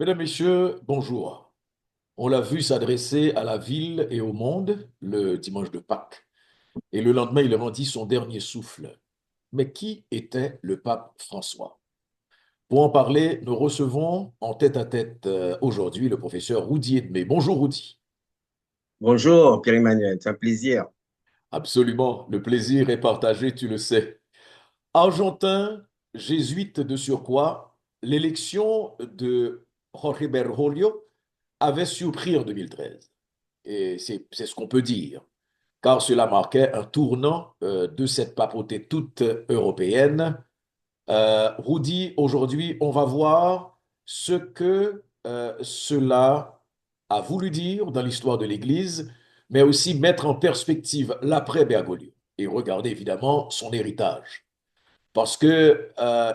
Mesdames, Messieurs, bonjour. On l'a vu s'adresser à la ville et au monde le dimanche de Pâques. Et le lendemain, il rendit son dernier souffle. Mais qui était le pape François? Pour en parler, nous recevons en tête-à-tête aujourd'hui le professeur Roudy Edmé. Bonjour Roudy. Bonjour Pierre-Emmanuel, c'est un plaisir. Absolument, le plaisir est partagé, tu le sais. Argentin, jésuite de surcroît, l'élection de Jorge Bergoglio avait surpris en 2013. Et c'est ce qu'on peut dire, car cela marquait un tournant de cette papauté toute européenne. Rudy, aujourd'hui, on va voir ce que cela a voulu dire dans l'histoire de l'Église, mais aussi mettre en perspective l'après Bergoglio et regarder évidemment son héritage. Parce que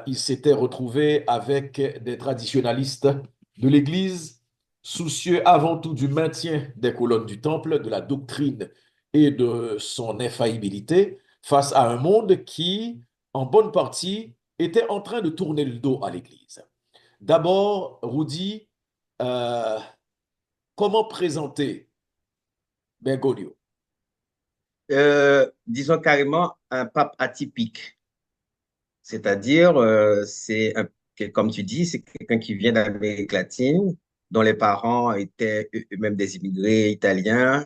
il s'était retrouvé avec des traditionalistes de l'Église, soucieux avant tout du maintien des colonnes du temple, de la doctrine et de son infaillibilité, face à un monde qui, en bonne partie, était en train de tourner le dos à l'Église. D'abord, Rudy, euh, comment présenter Bergoglio? Disons carrément un pape atypique, c'est-à-dire comme tu dis, c'est quelqu'un qui vient d'Amérique latine, dont les parents étaient eux-mêmes des immigrés italiens.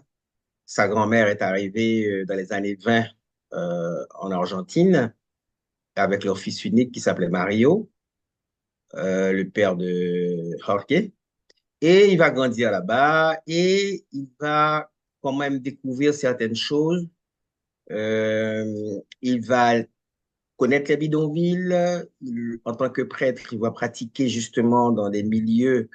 Sa grand-mère est arrivée dans les années 20 en Argentine avec leur fils unique qui s'appelait Mario, le père de Jorge. Et il va grandir là-bas et il va quand même découvrir certaines choses. Il va connaître les bidonvilles. En tant que prêtre, il va pratiquer justement dans des milieux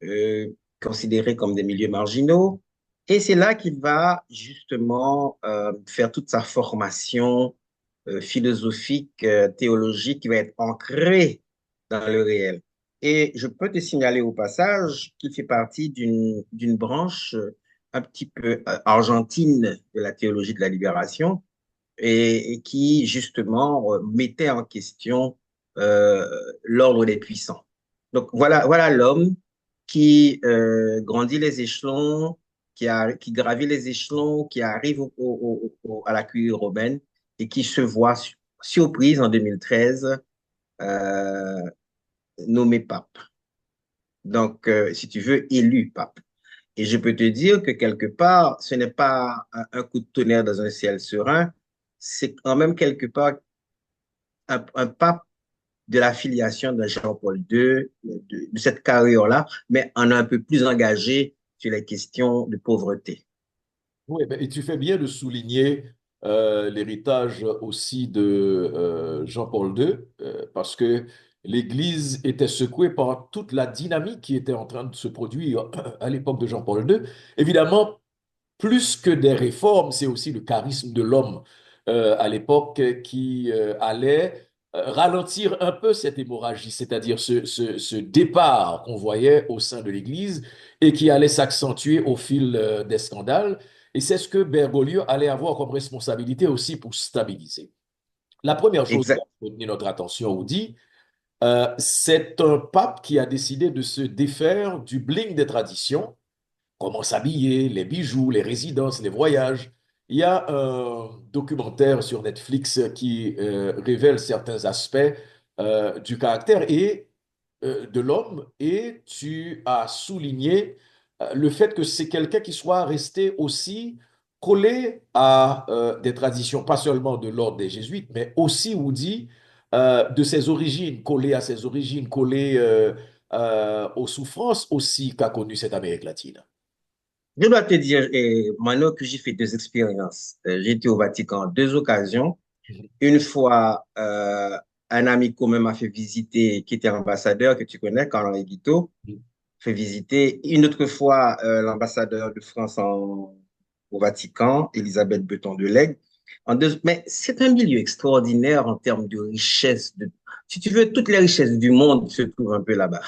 euh, considérés comme des milieux marginaux. Et c'est là qu'il va justement faire toute sa formation philosophique, théologique, qui va être ancrée dans le réel. Et je peux te signaler au passage qu'il fait partie d'une branche un petit peu argentine de la théologie de la libération et qui justement mettait en question euh, l'ordre des puissants. Donc voilà l'homme qui grandit les échelons, qui gravit les échelons, qui arrive à la curie romaine et qui se voit surprise en 2013 euh, nommé pape. Donc, si tu veux, élu pape. Et je peux te dire que quelque part, ce n'est pas un coup de tonnerre dans un ciel serein, c'est quand même quelque part un pape de l'affiliation de Jean-Paul II, de cette carrière-là, mais en un peu plus engagé sur les questions de pauvreté. Oui, ben, et tu fais bien de souligner l'héritage aussi de Jean-Paul II, parce que l'Église était secouée par toute la dynamique qui était en train de se produire à l'époque de Jean-Paul II. Évidemment, plus que des réformes, c'est aussi le charisme de l'homme à l'époque qui allait ralentir un peu cette hémorragie, c'est-à-dire ce départ qu'on voyait au sein de l'Église et qui allait s'accentuer au fil des scandales. Et c'est ce que Bergoglio allait avoir comme responsabilité aussi pour stabiliser. La première chose qui a Exact. retenu notre attention, on dit, c'est un pape qui a décidé de se défaire du bling des traditions, comment s'habiller, les bijoux, les résidences, les voyages. Il y a un documentaire sur Netflix qui révèle certains aspects du caractère et de l'homme et tu as souligné le fait que c'est quelqu'un qui soit resté aussi collé à des traditions, pas seulement de l'ordre des Jésuites, mais aussi, on dit, de ses origines, collé à ses origines, collé aux souffrances aussi qu'a connu cette Amérique latine. Je dois te dire, Mano, que j'ai fait deux expériences. J'ai été au Vatican en deux occasions. Une fois, un ami commun m'a fait visiter, qui était ambassadeur, que tu connais, Carlo Guito, fait visiter. Une autre fois, l'ambassadeur de France au Vatican, Elisabeth Beton de Lège. Mais c'est un milieu extraordinaire en termes de richesse. Si tu veux, toutes les richesses du monde se trouvent un peu là-bas,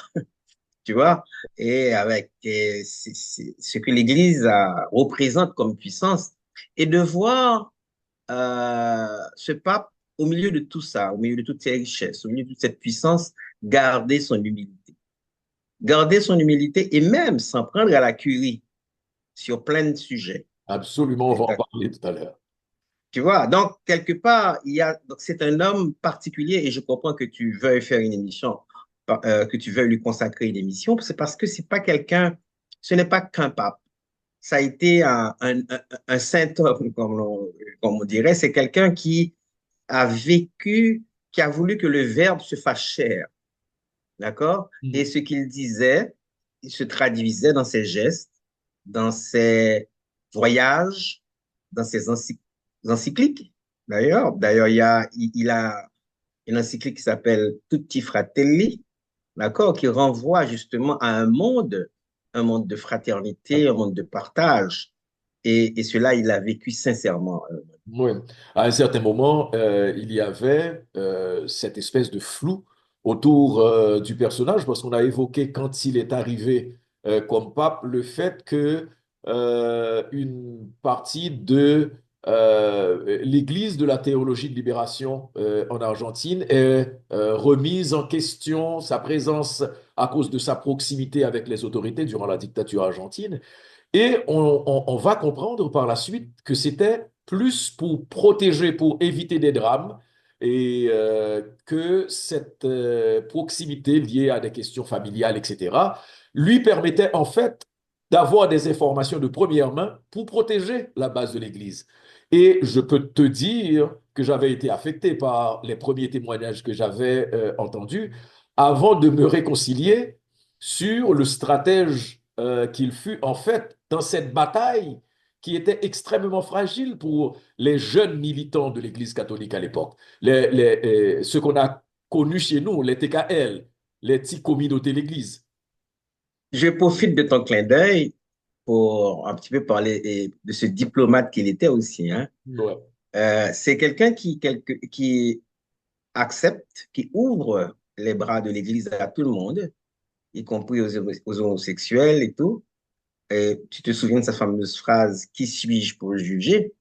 tu vois. Et avec ce que l'Église représente comme puissance. Et de voir ce pape au milieu de tout ça, au milieu de toutes ces richesses, au milieu de toute cette puissance, garder son humilité. Garder son humilité et même s'en prendre à la curie sur plein de sujets. Absolument, on va en parler tout à l'heure. Tu vois, donc quelque part, donc c'est un homme particulier et je comprends que tu veuilles faire une émission, que tu veuilles lui consacrer une émission, c'est parce que c'est pas quelqu'un, ce n'est pas qu'un pape. Ça a été un saint homme, comme on dirait. C'est quelqu'un qui a vécu, qui a voulu que le Verbe se fasse chair. D'accord? Et Mhm. ce qu'il disait, il se traduisait dans ses gestes, dans ses voyages, dans ses encycliques. D'ailleurs, il a une encyclique qui s'appelle Tutti Fratelli, d'accord, qui renvoie justement à un monde de fraternité, un monde de partage. Et cela, il a vécu sincèrement. Oui. À un certain moment, il y avait cette espèce de flou autour du personnage, parce qu'on a évoqué quand il est arrivé comme pape le fait que une partie de l'Église de la théologie de libération en Argentine est remise en question, sa présence à cause de sa proximité avec les autorités durant la dictature argentine. Et on va comprendre par la suite que c'était plus pour protéger, pour éviter des drames, et que cette proximité liée à des questions familiales, etc., lui permettait en fait d'avoir des informations de première main pour protéger la base de l'Église. Et je peux te dire que j'avais été affecté par les premiers témoignages que j'avais entendus avant de me réconcilier sur le stratège qu'il fut en fait dans cette bataille qui était extrêmement fragile pour les jeunes militants de l'Église catholique à l'époque. Ce qu'on a connu chez nous, les TKL, les petites communautés de l'Église. Je profite de ton clin d'œil pour un petit peu parler de ce diplomate qu'il était aussi, hein. Ouais. C'est quelqu'un qui accepte, qui ouvre les bras de l'Église à tout le monde, y compris aux homosexuels et tout. Et tu te souviens de sa fameuse phrase, qui suis-je pour juger?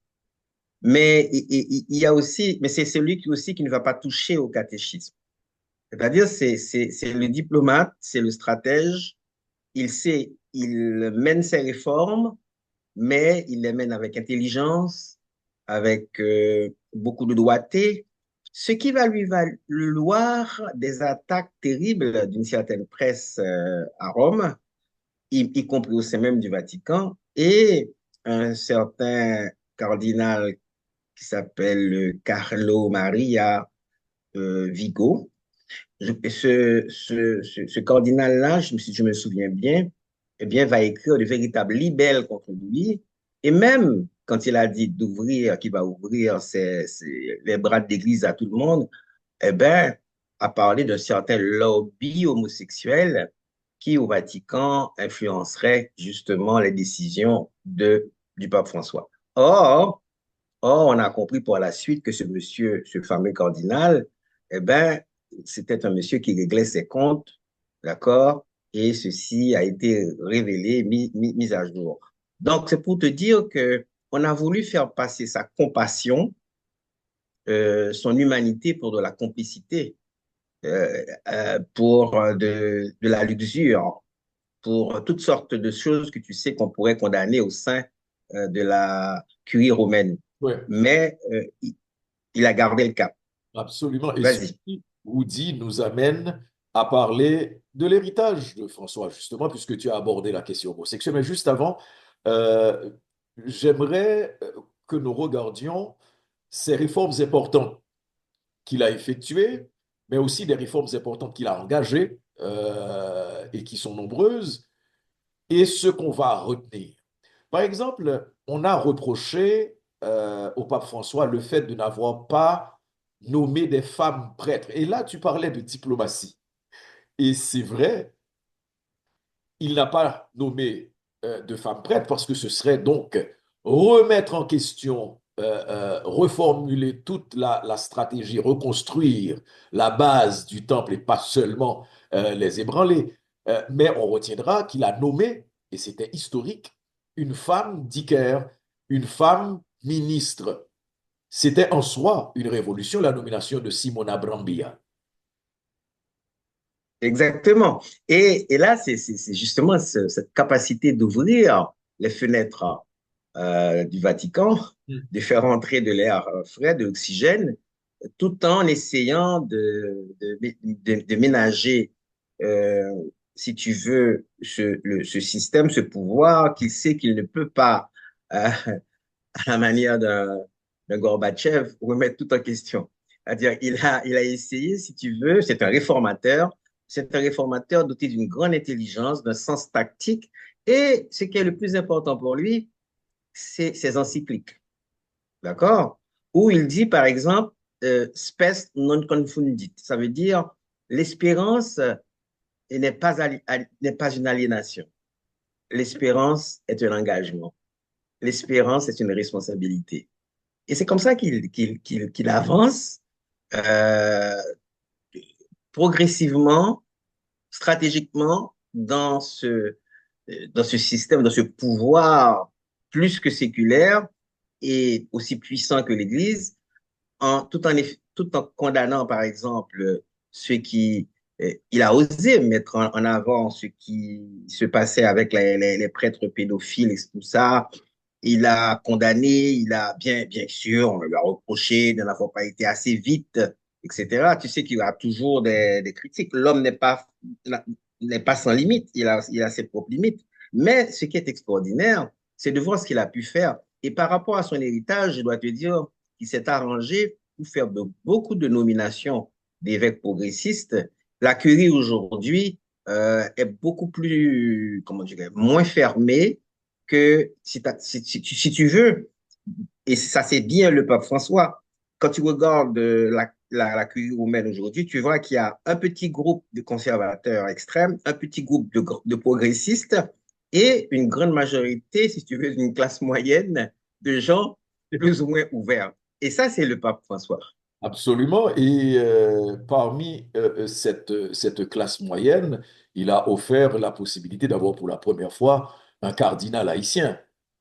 Mais il y a aussi, mais c'est celui qui aussi qui ne va pas toucher au catéchisme. C'est-à-dire, c'est le diplomate, c'est le stratège. Il sait, il mène ses réformes, mais il les mène avec intelligence, avec beaucoup de doigté, ce qui va lui valoir des attaques terribles d'une certaine presse à Rome, y compris au sein même du Vatican, et un certain cardinal qui s'appelle Carlo Maria Vigo. Ce cardinal-là, si je me souviens bien, eh bien, va écrire de véritables libelles contre lui. Et même quand il a dit d'ouvrir, qu'il va ouvrir les bras de l'Église à tout le monde, eh bien, a parlé d'un certain lobby homosexuel qui, au Vatican, influencerait justement les décisions du pape François. Or, on a compris par la suite que ce monsieur, ce fameux cardinal, eh ben, c'était un monsieur qui réglait ses comptes, d'accord? Et ceci a été révélé, mis à jour. Donc, c'est pour te dire que on a voulu faire passer sa compassion, son humanité pour de la complicité, pour de la luxure, pour toutes sortes de choses que tu sais qu'on pourrait condamner au sein de la curie romaine. Ouais, Mais il a gardé le cap. absolument. Et Vas-y. ceci, Woody, nous amène à parler de l'héritage de François, justement, puisque tu as abordé la question homosexuelle. Mais juste avant, euh, j'aimerais que nous regardions ces réformes importantes qu'il a effectuées, mais aussi des réformes importantes qu'il a engagées et qui sont nombreuses, et ce qu'on va retenir. Par exemple, on a reproché au pape François le fait de n'avoir pas nommé des femmes prêtres. Et là, tu parlais de diplomatie. Et c'est vrai, il n'a pas nommé de femmes prêtres parce que ce serait donc remettre en question, reformuler toute la stratégie, reconstruire la base du temple et pas seulement les ébranler. Mais on retiendra qu'il a nommé, et c'était historique, une femme d'Iker, une femme ministre. C'était en soi une révolution, la nomination de Simona Brambilla. Exactement. Et là, c'est justement cette capacité d'ouvrir les fenêtres du Vatican, Mm. de faire entrer de l'air frais, de l'oxygène, tout en essayant de ménager, euh, si tu veux, ce système, ce pouvoir qu'il sait qu'il ne peut pas, à la manière d'un Gorbatchev, remettre tout en question. C'est-à-dire, il a essayé, si tu veux, c'est un réformateur doté d'une grande intelligence, d'un sens tactique, et ce qui est le plus important pour lui, c'est ses encycliques. D'accord? Où il dit, par exemple, spes non confundit. Ça veut dire l'espérance n'est pas une aliénation. L'espérance est un engagement. L'espérance est une responsabilité. Et c'est comme ça qu'il avance euh, progressivement, stratégiquement dans ce système, dans ce pouvoir plus que séculaire et aussi puissant que l'Église, tout en condamnant, par exemple, ceux qui... Il a osé mettre en avant ce qui se passait avec les prêtres pédophiles et tout ça. Il a condamné, il a bien sûr, on lui a reproché de n'avoir pas été assez vite, etc. Tu sais qu'il y a toujours des critiques. L'homme n'est pas sans limite, il a ses propres limites. Mais ce qui est extraordinaire, c'est de voir ce qu'il a pu faire. Et par rapport à son héritage, je dois te dire qu'il s'est arrangé pour faire beaucoup de nominations d'évêques progressistes. La curie aujourd'hui est beaucoup plus, comment dirais, moins fermée que si tu veux, et ça c'est bien le pape François, quand tu regardes la curie romaine aujourd'hui, tu vois qu'il y a un petit groupe de conservateurs extrêmes, un petit groupe de progressistes et une grande majorité, si tu veux, d'une classe moyenne de gens plus ou moins ouverts. Et ça, c'est le pape François. Absolument. Et parmi cette classe moyenne, il a offert la possibilité d'avoir pour la première fois un cardinal haïtien,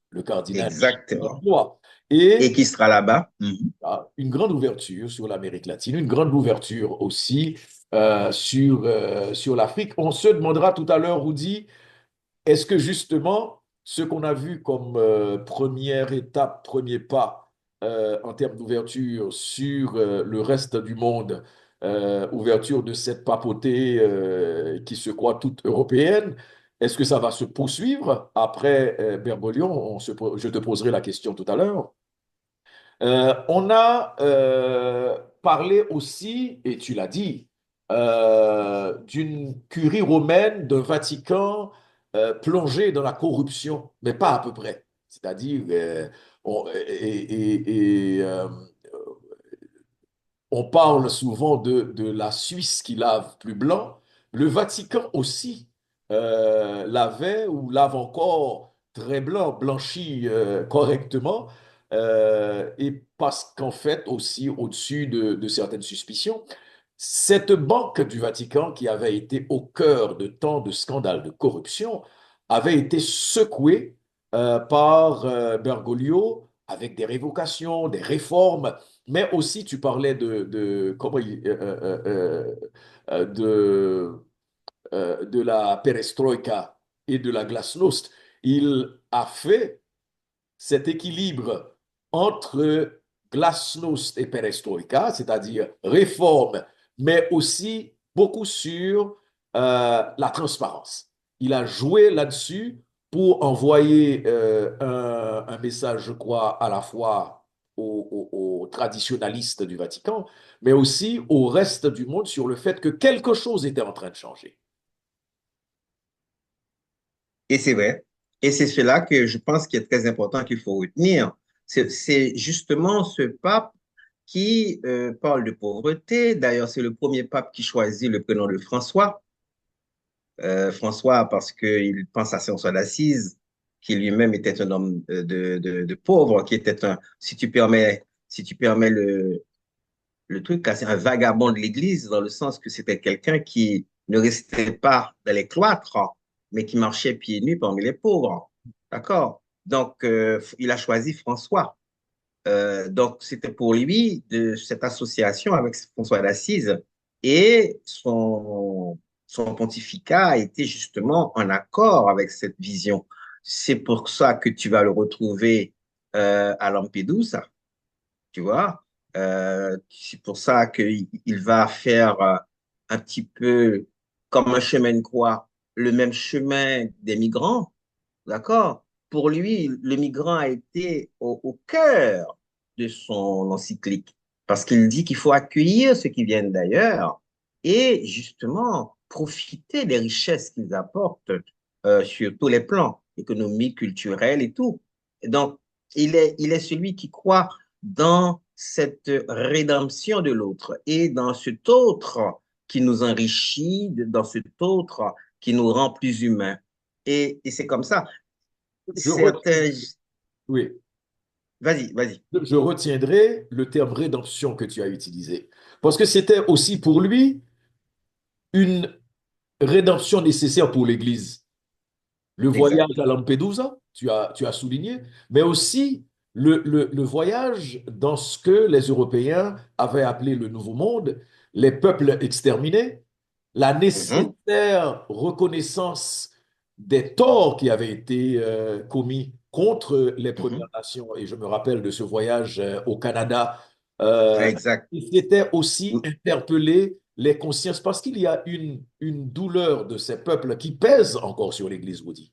le cardinal Michel Exactement. Blois. Et Et qui sera là-bas? Mhm. une grande ouverture sur l'Amérique latine, une grande ouverture aussi sur l'Afrique. On se demandera tout à l'heure, Rudy, est-ce que justement, ce qu'on a vu comme première étape, premier pas en termes d'ouverture sur le reste du monde, ouverture de cette papauté qui se croit toute européenne, est-ce que ça va se poursuivre après Bergoglio? Je te poserai la question tout à l'heure. On a parlé aussi, et tu l'as dit, d'une curie romaine, d'un Vatican plongé dans la corruption, mais pas à peu près. C'est-à-dire, on parle souvent de la Suisse qui lave plus blanc. Le Vatican aussi lavait ou lave encore très blanc, blanchi correctement. Et parce qu'en fait aussi, au-dessus de certaines suspicions, cette banque du Vatican qui avait été au cœur de tant de scandales de corruption avait été secouée par Bergoglio avec des révocations, des réformes, mais aussi, tu parlais comment de, de la perestroïka et de la glasnost. Il a fait cet équilibre entre glasnost et perestroïka, c'est-à-dire réforme, mais aussi beaucoup sur la transparence. Il a joué là-dessus pour envoyer un message, je crois, à la fois aux traditionalistes du Vatican, mais aussi au reste du monde sur le fait que quelque chose était en train de changer. Et c'est vrai. Et c'est cela que je pense qui est très important qu'il faut retenir. C'est justement ce pape qui parle de pauvreté. D'ailleurs, c'est le premier pape qui choisit le prénom de François. François, parce qu'il pense à Saint-François d'Assise, qui lui-même était un homme de pauvre, qui était si tu permets le truc, c'est un vagabond de l'Église, dans le sens que c'était quelqu'un qui ne restait pas dans les cloîtres, mais qui marchait pieds nus parmi les pauvres. D'accord? Donc, il a choisi François. Donc, c'était pour lui de cette association avec François d'Assise et son pontificat a été justement en accord avec cette vision. C'est pour ça que tu vas le retrouver à Lampedusa, tu vois. C'est pour ça qu'il va faire un petit peu comme un chemin de croix, le même chemin des migrants. D'accord? Pour lui, le migrant a été au cœur de son encyclique parce qu'il dit qu'il faut accueillir ceux qui viennent d'ailleurs et justement profiter des richesses qu'ils apportent sur tous les plans, économiques, culturels et tout. Et donc, il est celui qui croit dans cette rédemption de l'autre et dans cet autre qui nous enrichit, dans cet autre qui nous rend plus humains. Et c'est comme ça. Je C'est retiens, oui, Vas-y, vas-y. je retiendrai le terme rédemption que tu as utilisé. Parce que c'était aussi pour lui une rédemption nécessaire pour l'Église. Le voyage Exact. à Lampedusa, tu as souligné, mais aussi le voyage dans ce que les Européens avaient appelé le Nouveau Monde, les peuples exterminés, la Mhm, nécessaire reconnaissance des torts qui avaient été commis contre les Premières mhm. Nations. Et je me rappelle de ce voyage au Canada. Euh, Exact. il s'était aussi interpellé les consciences parce qu'il y a une douleur de ces peuples qui pèse encore sur l'Église, vous dit.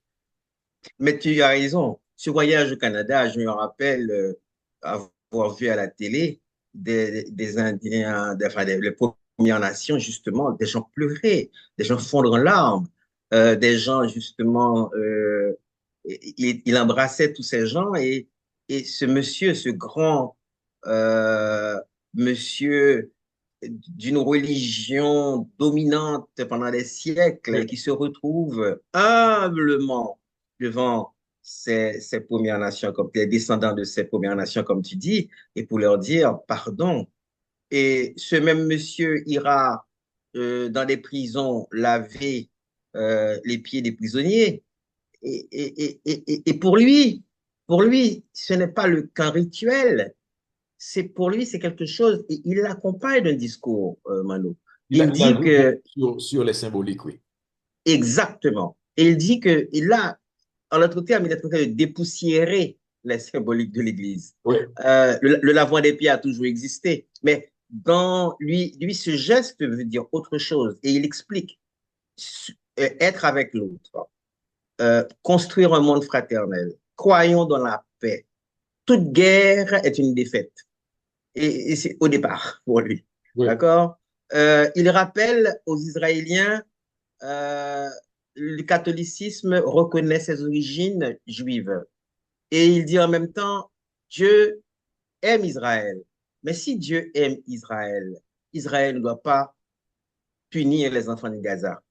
Mais tu as raison. Ce voyage au Canada, je me rappelle avoir vu à la télé des Indiens, les Premières Nations, justement, des gens pleurer, des gens fondre en larmes, des gens, justement, il embrassait tous ces gens et ce monsieur, ce grand euh, monsieur d'une religion dominante pendant des siècles et Oui. qui se retrouve humblement devant ces Premières Nations, comme les descendants de ces Premières Nations, comme tu dis, et pour leur dire pardon. Et ce même monsieur ira dans des prisons laver les pieds des prisonniers. Et pour lui, ce n'est pas le qu'un rituel, c'est pour lui, c'est quelque chose, et il l'accompagne d'un discours, Mano. Il Il dit ajoute beaucoup que, sur les symboliques, oui. exactement, et il dit que, et là, en l'autre terme, il est en train de dépoussiérer les symboliques de l'Église. Oui, Le lavement des pieds a toujours existé, mais dans lui, ce geste veut dire autre chose, et il explique être avec l'autre, construire un monde fraternel, croyons dans la paix. Toute guerre est une défaite. Et c'est au départ pour lui. oui. D'accord? Il rappelle aux Israéliens, euh, le catholicisme reconnaît ses origines juives. Et il dit en même temps, Dieu aime Israël. Mais si Dieu aime Israël, Israël ne doit pas punir les enfants de Gaza.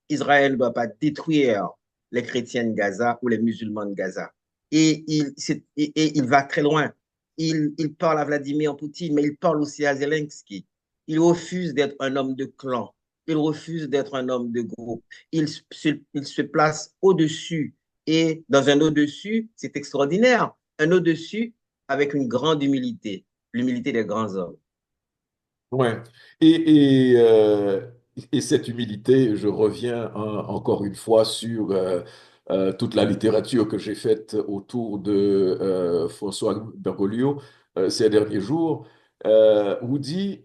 Israël ne doit pas détruire les chrétiens de Gaza ou les musulmans de Gaza. Et il va très loin. Il parle à Vladimir Poutine, mais il parle aussi à Zelensky. Il refuse d'être un homme de clan. Il refuse d'être un homme de groupe. Il se place au-dessus. Et dans un au-dessus, c'est extraordinaire. Un au-dessus avec une grande humilité, l'humilité des grands hommes. Ouais. Et, et, euh, et cette humilité, je reviens encore une fois sur toute la littérature que j'ai faite autour de François Bergoglio ces derniers jours, où dit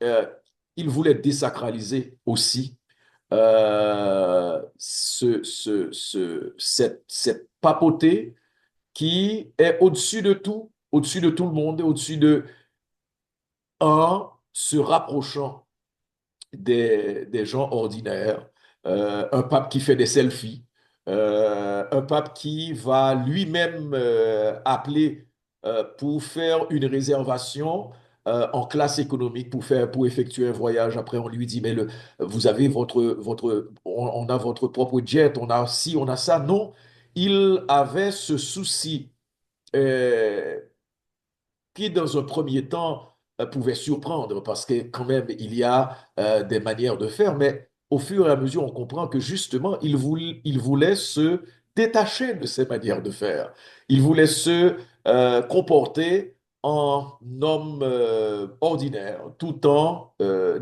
euh, il voulait désacraliser aussi cette papauté qui est au-dessus de tout le monde, au-dessus de en se rapprochant des gens ordinaires, un pape qui fait des selfies, un pape qui va lui-même appeler pour faire une réservation en classe économique pour effectuer un voyage. Après, on lui dit, mais vous avez on a votre propre jet, on a ci, on a ça. Non, il avait ce souci euh, qui, dans un premier temps, pouvait surprendre parce que quand même, il y a des manières de faire, mais au fur et à mesure, on comprend que justement, il voulait se détacher de ces manières de faire. Il voulait se comporter en homme ordinaire, tout en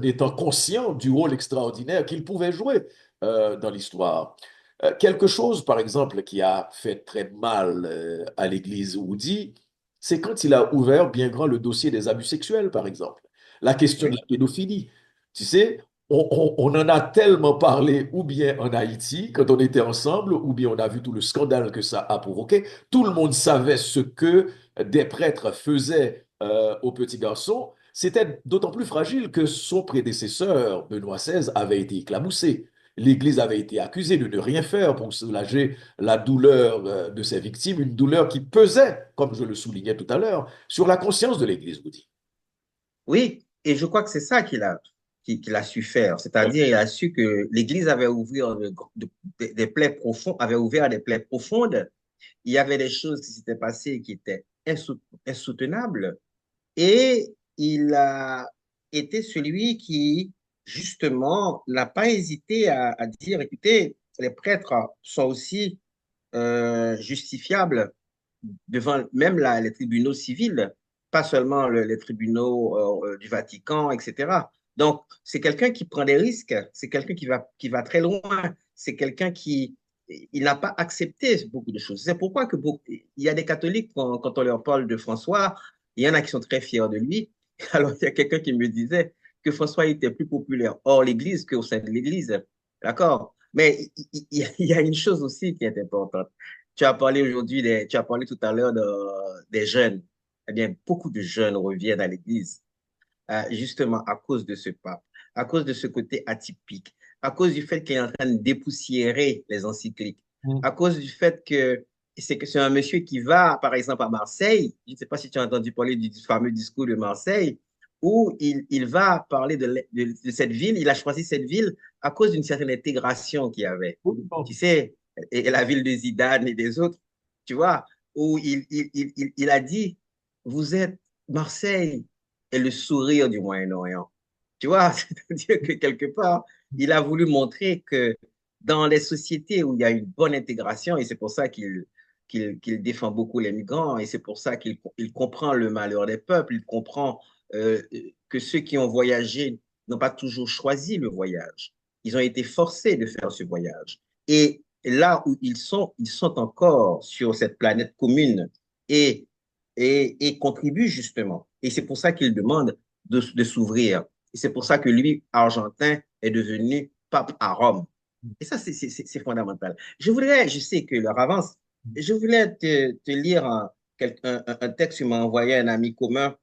étant conscient du rôle extraordinaire qu'il pouvait jouer dans l'histoire. Quelque chose, par exemple, qui a fait très mal à l'Église Oudi, c'est quand il a ouvert bien grand le dossier des abus sexuels, par exemple. La question de Oui, la pédophilie. Tu sais, on en a tellement parlé, ou bien en Haïti, quand on était ensemble, ou bien on a vu tout le scandale que ça a provoqué. Tout le monde savait ce que des prêtres faisaient aux petits garçons. C'était d'autant plus fragile que son prédécesseur, Benoît XVI, avait été éclaboussé. L'Église avait été accusée de ne rien faire pour soulager la douleur de ses victimes, une douleur qui pesait, comme je le soulignais tout à l'heure, sur la conscience de l'Église, vous dit. oui, et je crois que c'est ça qu'il a su faire. C'est-à-dire, il a su que l'Église avait ouvert des plaies profondes, avait ouvert des plaies profondes. Il y avait des choses qui s'étaient passées qui étaient insoutenables. Et il a été celui qui, justement, n'a pas hésité à dire, écoutez, les prêtres sont aussi justifiables devant même les tribunaux civils, pas seulement les tribunaux du Vatican, etc. Donc, c'est quelqu'un qui prend des risques, c'est quelqu'un qui va très loin, c'est quelqu'un qui il n'a pas accepté beaucoup de choses. C'est pourquoi il y a des catholiques, quand on leur parle de François, il y en a qui sont très fiers de lui. Alors, il y a quelqu'un qui me disait que François était plus populaire hors l'Église qu'au sein de l'Église. D'accord? Mais il y a une chose aussi qui est importante. Tu as parlé tout à l'heure des jeunes. Eh bien, beaucoup de jeunes reviennent à l'Église, justement à cause de ce pape, à cause de ce côté atypique, à cause du fait qu'il est en train de dépoussiérer les encycliques, à cause du fait que c'est un monsieur qui va, par exemple, à Marseille. Je ne sais pas si tu as entendu parler du fameux discours de Marseille, où il va parler de cette ville. Il a choisi cette ville à cause d'une certaine intégration qu'il y avait. Tu sais, et la ville de Zidane et des autres, tu vois, où il a dit, vous êtes Marseille est le sourire du Moyen-Orient. Tu vois, c'est-à-dire que quelque part, il a voulu montrer que dans les sociétés où il y a une bonne intégration, et c'est pour ça qu'il défend beaucoup les migrants, et c'est pour ça qu'il comprend le malheur des peuples, il comprend euh, que ceux qui ont voyagé n'ont pas toujours choisi le voyage. Ils ont été forcés de faire ce voyage. Et là où ils sont encore sur cette planète commune et, et contribuent justement. Et c'est pour ça qu'il demande de s'ouvrir. Et c'est pour ça que lui, Argentin, est devenu pape à Rome. Et ça, c'est fondamental. Je sais que l'heure avance, je voulais te lire un texte que m'a envoyé un ami commun,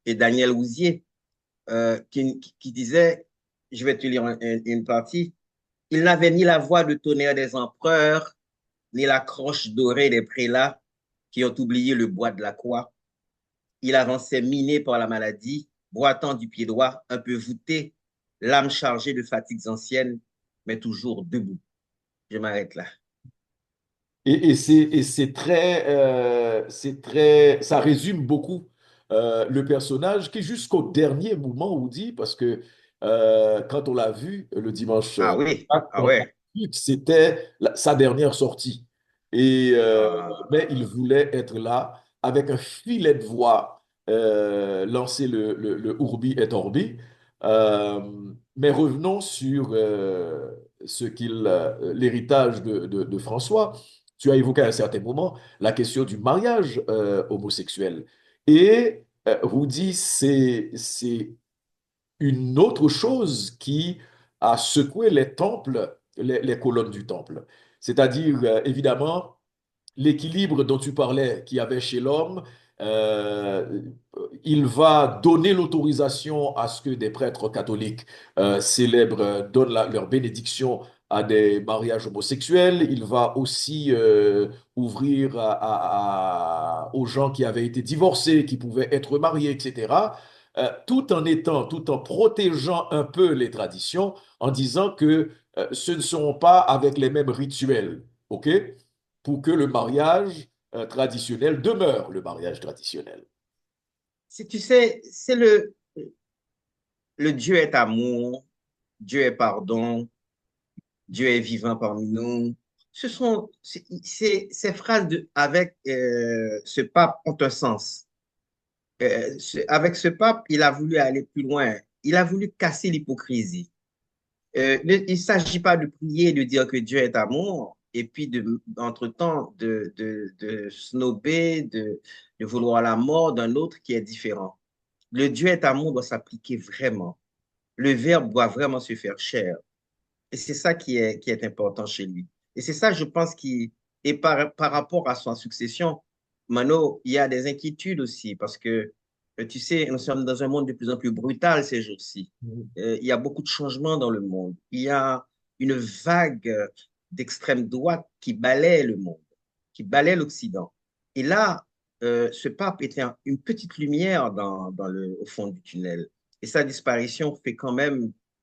et Daniel Ouzier, qui disait, je vais te lire une partie, il n'avait ni la voix de tonnerre des empereurs, ni la croche dorée des prélats qui ont oublié le bois de la croix. Il avançait miné par la maladie, boitant du pied droit, un peu voûté, l'âme chargée de fatigues anciennes, mais toujours debout. Je m'arrête là. C'est très, ça résume beaucoup le personnage qui jusqu'au dernier moment où dit, parce que quand on l'a vu le dimanche, Ah oui, ah on a ouais. vu que c'était sa dernière sortie. Et, mais il Ah, voulait être là avec un filet de voix, lancer le Urbi et Orbi. Mais revenons sur l'héritage de François. Tu as évoqué à un certain moment la question du mariage homosexuel. Et Rudy, c'est une autre chose qui a secoué les temples, les colonnes du temple. C'est-à-dire, évidemment, l'équilibre dont tu parlais qu'il y avait chez l'homme, euh, il va donner l'autorisation à ce que des prêtres catholiques célèbrent, donnent leur bénédiction à des mariages homosexuels. Il va aussi ouvrir aux gens qui avaient été divorcés, qui pouvaient être mariés, etc. Tout en protégeant un peu les traditions, en disant que ce ne sont pas avec les mêmes rituels. OK? Pour que le mariage traditionnel demeure le mariage traditionnel. si tu sais, le Dieu est amour, Dieu est pardon, Dieu est vivant parmi nous. Ces phrases avec ce pape ont un sens. avec ce pape, il a voulu aller plus loin. Il a voulu casser l'hypocrisie. Il ne s'agit pas de prier, de dire que Dieu est amour, et puis entre-temps de snober, de vouloir la mort d'un autre qui est différent. Le Dieu est amour doit s'appliquer vraiment. Le Verbe doit vraiment se faire chair. Et c'est ça qui est important chez lui. Et c'est ça, je pense, et par rapport à son succession, Mano, il y a des inquiétudes aussi, parce que, tu sais, nous sommes dans un monde de plus en plus brutal ces jours-ci. Mhm. Il y a beaucoup de changements dans le monde. Il y a une vague d'extrême droite qui balaie le monde, qui balaie l'Occident. Et là, ce pape était une petite lumière au fond du tunnel. Et sa disparition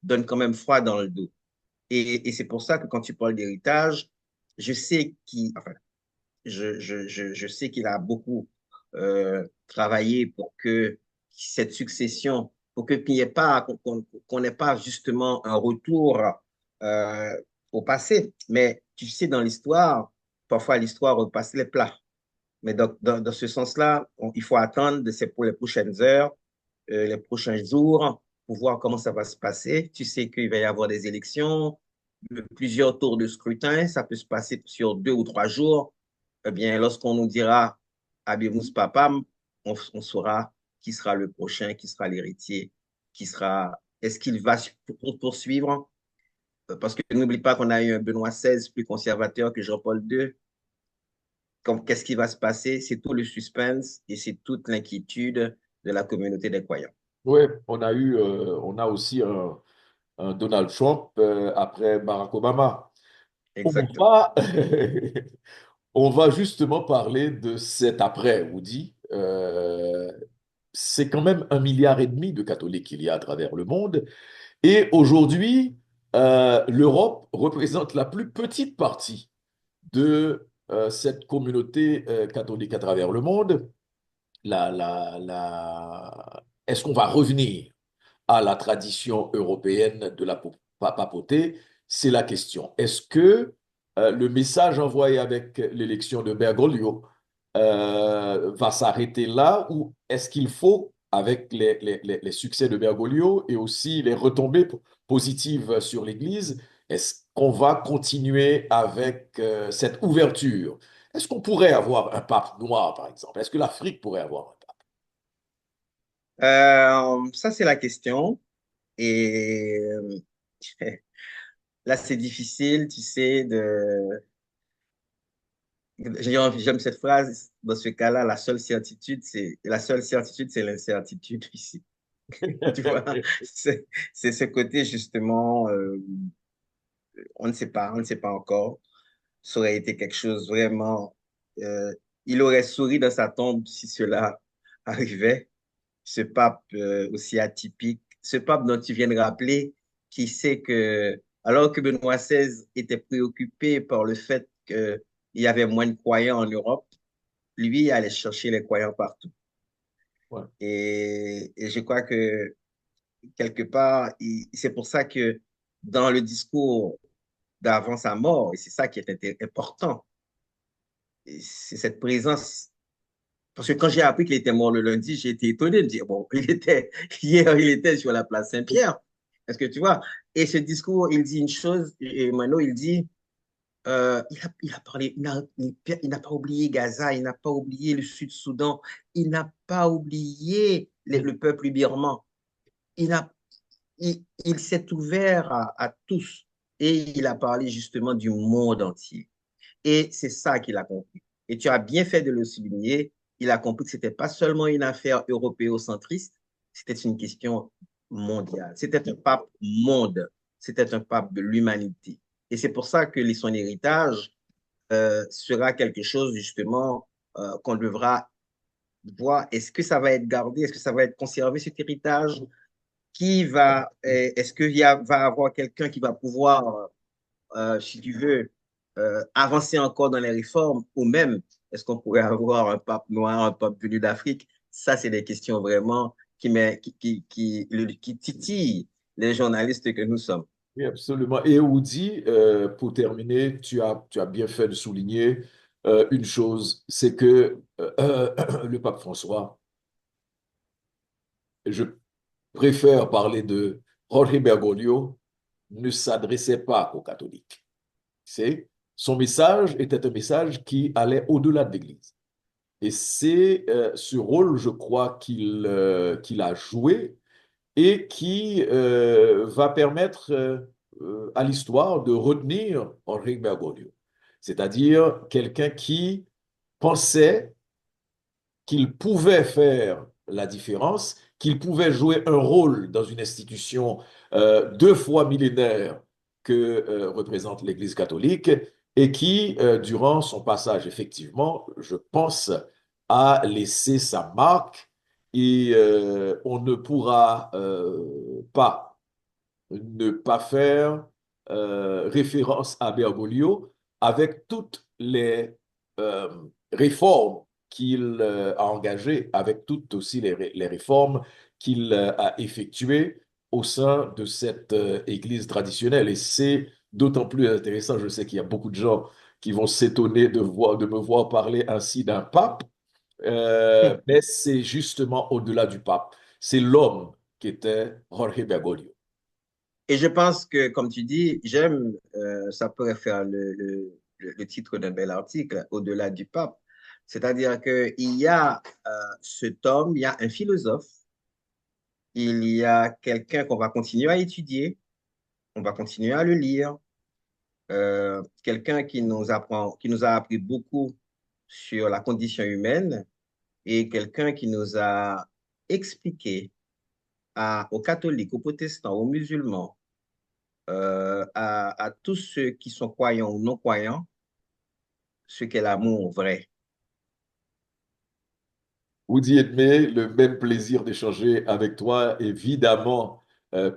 donne quand même froid dans le dos. Et c'est pour ça que quand tu parles d'héritage, je sais enfin, je sais qu'il a beaucoup travaillé pour que cette succession, pour que qu'il n'y ait pas, qu'on n'ait pas justement un retour euh, au passé. Mais tu sais, dans l'histoire, parfois l'histoire repasse les plats. Mais dans ce sens-là, il faut attendre, c'est pour les prochaines heures, les prochains jours, pour voir comment ça va se passer. Tu sais qu'il va y avoir des élections, plusieurs tours de scrutin, ça peut se passer sur 2 ou 3 jours. Eh bien, lorsqu'on nous dira Habemus Papam, on saura qui sera le prochain, qui sera l'héritier, est-ce qu'il va poursuivre? Parce que n'oublie pas qu'on a eu un Benoît XVI plus conservateur que Jean-Paul II. Qu'est-ce qui va se passer? C'est tout le suspense et c'est toute l'inquiétude de la communauté des croyants. Oui, on a aussi un Donald Trump après Barack Obama. On Exactement. va, on va justement parler de cet après, Woody. C'est quand même 1,5 milliard de catholiques qu'il y a à travers le monde. Et aujourd'hui, l'Europe représente la plus petite partie de cette communauté catholique à travers le monde. Est-ce qu'on va revenir à la tradition européenne de la papauté? C'est la question. Est-ce que le message envoyé avec l'élection de Bergoglio va s'arrêter là ou est-ce qu'il faut, avec les succès de Bergoglio et aussi les retombées positives sur l'Église, est-ce qu'on va continuer avec cette ouverture? Est-ce qu'on pourrait avoir un pape noir, par exemple? Est-ce que l'Afrique pourrait avoir un pape? Ça, c'est la question. Et là, c'est difficile, tu sais, j'aime cette phrase. Dans ce cas-là, la seule certitude, c'est l'incertitude ici. Tu vois, c'est ce côté, justement, on ne sait pas encore. Ça aurait été quelque chose vraiment, euh, il aurait souri dans sa tombe si cela arrivait. Ce pape aussi atypique, ce pape dont tu viens de rappeler, qui sait que, alors que Benoît XVI était préoccupé par le fait qu'il y avait moins de croyants en Europe, lui il allait chercher les croyants partout. Ouais. Et je crois que quelque part, c'est pour ça que dans le discours d'avant sa mort, et c'est ça qui est important, c'est cette présence. Parce que quand j'ai appris qu'il était mort le lundi, j'ai été étonné de dire, bon, hier, il était sur la place Saint-Pierre. Est-ce que tu vois? Et ce discours, il dit une chose, et Mano, il dit, il a parlé, il n'a pas oublié Gaza, il n'a pas oublié le Sud-Soudan, il n'a pas oublié le peuple birman. Il a, il s'est ouvert à tous et il a parlé justement du monde entier. Et c'est ça qu'il a compris. Et tu as bien fait de le souligner. Il a compris que ce n'était pas seulement une affaire européocentriste, c'était une question mondiale. C'était un pape monde. C'était un pape de l'humanité. Et c'est pour ça que son héritage sera quelque chose justement qu'on devra voir. Est-ce que ça va être gardé? Est-ce que ça va être conservé, cet héritage? Est-ce va avoir quelqu'un qui va pouvoir si tu veux, avancer encore dans les réformes, ou même, est-ce qu'on pourrait avoir un pape noir, un pape venu d'Afrique? Ça, c'est des questions vraiment qui titillent les journalistes que nous sommes. Oui, absolument. Et Woody, pour terminer, tu as bien fait de souligner une chose, c'est que le pape François je préfère parler de Jorge Bergoglio, ne s'adressait pas aux catholiques. Son message était un message qui allait au-delà de l'Église. Et c'est ce rôle, je crois, qu'il a joué et qui va permettre à l'histoire de retenir Henri Bergoglio, c'est-à-dire quelqu'un qui pensait qu'il pouvait faire la différence, qu'il pouvait jouer un rôle dans une institution deux fois millénaire que représente l'Église catholique et qui, durant son passage, effectivement, je pense, a laissé sa marque et on ne pourra pas ne pas faire référence à Bergoglio avec toutes les euh, réformes qu'il a engagées, avec toutes aussi les réformes qu'il a effectuées au sein de cette église traditionnelle. Et c'est d'autant plus intéressant, je sais qu'il y a beaucoup de gens qui vont s'étonner de me voir parler ainsi d'un pape, mais c'est justement au-delà du pape. C'est l'homme qui était Jorge Bergoglio. Et je pense que, comme tu dis, j'aime, ça pourrait faire le titre d'un bel article, Au-delà du pape. C'est-à-dire qu'il y a cet homme, il y a un philosophe, il y a quelqu'un qu'on va continuer à étudier, on va continuer à le lire, quelqu'un qui nous a appris beaucoup sur la condition humaine et quelqu'un qui nous a expliqué aux catholiques, aux protestants, aux musulmans, à tous ceux qui sont croyants ou non croyants, ce qu'est l'amour vrai. Woody Edmé, le même plaisir d'échanger avec toi. Évidemment,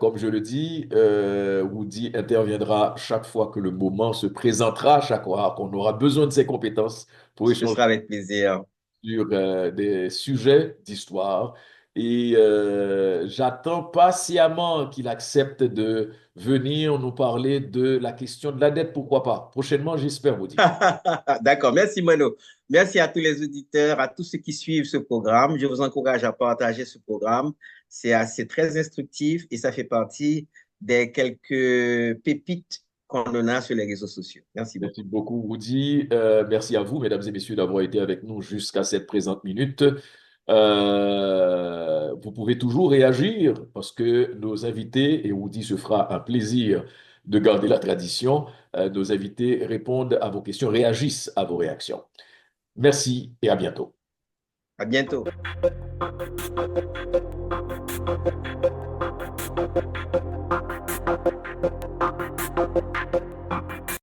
comme je le dis, Woody interviendra chaque fois que le moment se présentera, chaque fois qu'on aura besoin de ses compétences pour Ce échanger sera avec plaisir. sur des sujets d'histoire. Et j'attends patiemment qu'il accepte de venir nous parler de la question de la dette, pourquoi pas. Prochainement, j'espère, Woody. D'accord, merci Mano. Merci à tous les auditeurs, à tous ceux qui suivent ce programme. Je vous encourage à partager ce programme. C'est assez très instructif et ça fait partie des quelques pépites qu'on en a sur les réseaux sociaux. Merci beaucoup. Merci beaucoup, Woody. Merci à vous, mesdames et messieurs, d'avoir été avec nous jusqu'à cette présente minute. Vous pouvez toujours réagir parce que nos invités, et Woody se fera un plaisir de garder la tradition, nos invités répondent à vos questions, réagissent à vos réactions. Merci et à bientôt. À bientôt.